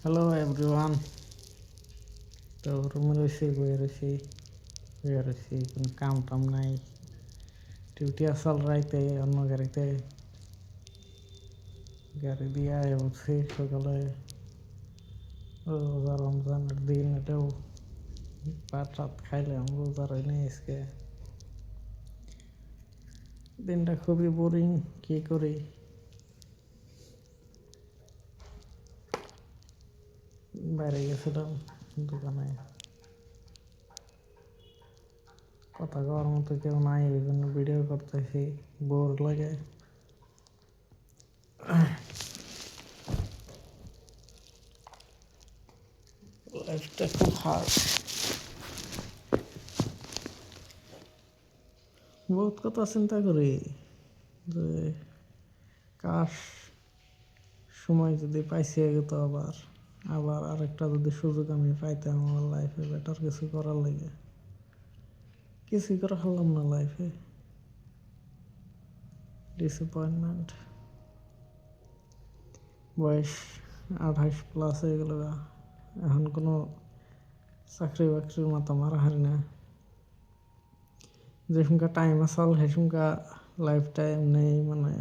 Hello everyone. তো রুমে রয়েছি, বয়ে রয়েছি, কোনো কাম টাম নাই। ডিউটি আসল রাইতে অন্য গাড়ি দিয়ে আয় বলছি সকালে। রোজা রমজানের দিন, এটাও ভাত রাত খাইলাম, রোজা রই নাই আজকে। দিনটা খুবই বোরিং, কি করি। বাইরে গেছিলাম দোকানে, কথা কওয়ার মতো কেউ নাই, ওই জন্য ভিডিও করতেছি, বোর লাগে। লাইফটা খুব হার্ড। বহুত কথা চিন্তা করি যে কাশ সময় যদি পাইছি আগে, তো আবার আরেকটা যদি সুযোগ আমি পাইতাম আমার লাইফে বেটার কিছু করার লাগে, কিছুই করা হলাম না লাইফে। ডিসঅ্যাপয়েন্টমেন্ট। বয়স 28+ হয়ে গেল, এখন কোনো চাকরি বাকরির মাথা মারা হারি না। যে সঙ্গে টাইম আসল সে সঙ্গে লাইফ টাইম নেই, মানে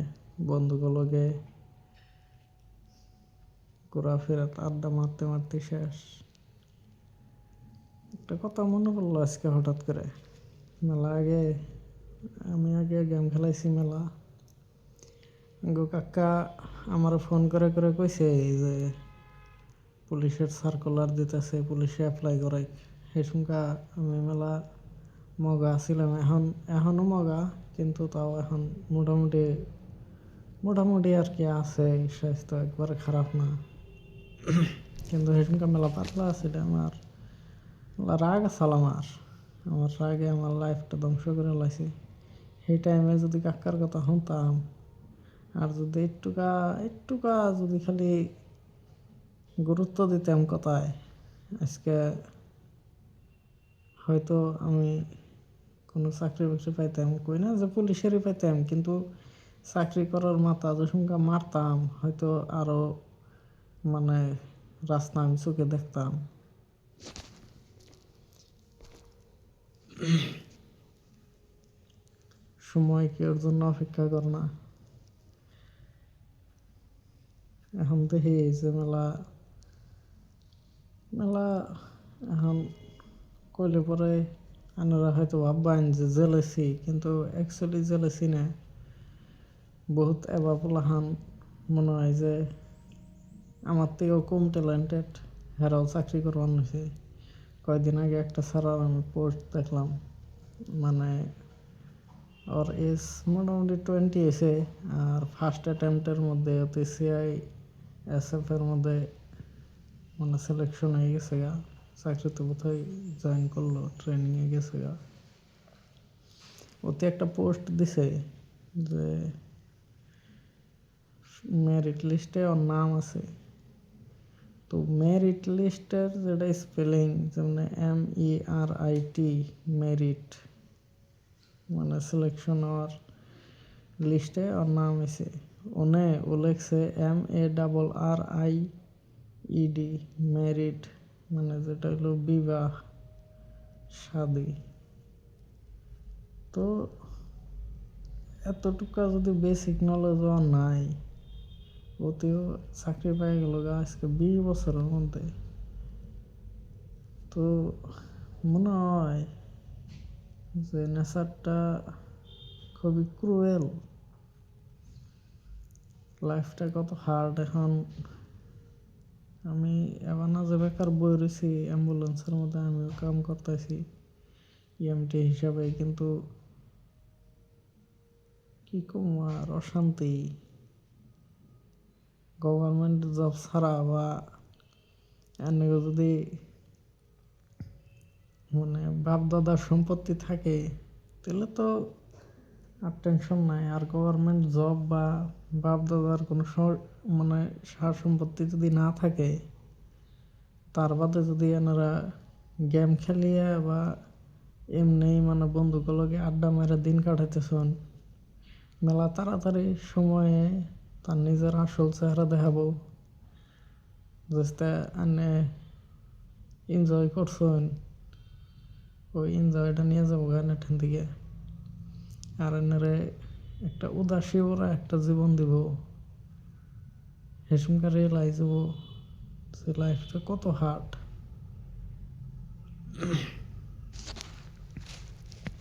বন্ধুগুলোকে ঘোরাফেরা আড্ডা মারতে মারতে শেষ। একটা কথা মনে পড়লো আজকে হঠাৎ করে। আমি আগে গেম খেলাইছি মেলা। কাকা আমার ফোন করে করে কইছে যে পুলিশের সার্কুলার দিতেছে, পুলিশে অ্যাপ্লাই করাই। সেই সঙ্গে আমি মেলা মগা ছিলাম, এখনও মগা, কিন্তু তাও এখন মোটামুটি মোটামুটি আর কি আছে, স্বাস্থ্য একবারে খারাপ না। কিন্তু সেই সঙ্গে মেলা পাতলা আছে, আমার রাগ আছে। আমার রাগে আমার লাইফটা ধ্বংস করে লাইছি। সেই টাইমে যদি কাকার কথা শুনতাম, আর যদি একটুকা যদি খালি গুরুত্ব দিতাম কথায়, আজকে হয়তো আমি কোনো চাকরি বাকরি পাইতাম। কই না যে পুলিশেরই পাইতাম, কিন্তু চাকরি করার মাথা যে সঙ্গে মারতাম, হয়তো আরও মানে রাস্তা আমি চোখে দেখতাম। সময় কেউর জন্য অপেক্ষা করে না। এখন দেখি যে মেলা মেলা এখন কইলে পরে আনারা হয়তো ভাববেন যে জেলেছি, কিন্তু অ্যাকচুয়ালি জেলেছি না। বহুত এবাপুলাহান মনে হয় যে আমার থেকেও কম ট্যালেন্টেড, হেরাও চাকরি করবার হয়েছে। কয়েকদিন আগে একটা স্যারার আমি পোস্ট দেখলাম, মানে ওর এজ মোটামুটি 20 এসে, আর ফার্স্ট অ্যাটেম্পটের মধ্যে ওতে CISF-এর মধ্যে মানে সিলেকশন হয়ে গেছে গা, চাকরিতে কোথায় জয়েন করলো, ট্রেনিংয়ে গেছে গা। ওতে একটা পোস্ট দিছে যে মেরিট লিস্টে ওর নাম আছে। তো মেরিট লিস্টের যেটা স্পেলিং, যেমন MERIT, মেরিট মানে সিলেকশন হওয়ার লিস্টে ওর নাম আছে। ও লেখছে MARRIED, মেরিট, মানে যেটা হলো বিবাহ, শাদী। তো এতটুকু যদি বেসিক নলেজ নাই, ওতেও চাকরি পাই গেল আজকে 20 বছরের মধ্যে। তো মনে হয় যে নেচারটা খুবই ক্রুয়েল, লাইফটা কত হার্ড। এখন আমি এবার না যে বেকার বই রয়েছি অ্যাম্বুলেন্সের মধ্যে, আমিও কাম করতেছি EMT হিসাবে, কিন্তু কি কম আর অশান্তি। গভর্নমেন্ট জব ছাড়া বা এনে যদি মানে বাপ দাদার সম্পত্তি থাকে, তাহলে তো আর টেনশন নাই। আর গভর্নমেন্ট জব বা বাপ দাদার কোনো মানে সার সম্পত্তি যদি না থাকে, তার বাদে যদি এনারা গেম খেলিয়ে বা এমনি মানে বন্ধুগুলোকে আড্ডা মেরে দিন কাটাইতেছেন, মেলা তাড়াতাড়ি সময়ে তার নিজের আসল চেহারা দেখাবো। জাস্ট আনে এনজয় করছেন, ওই এনজয়টা নিয়ে যাবো গান এখান থেকে। আর এনারে একটা উদাসী ওরা একটা জীবন দিব, হেসুমকা রিয়েলাইজ হবো যে লাইফটা কত হার্ড।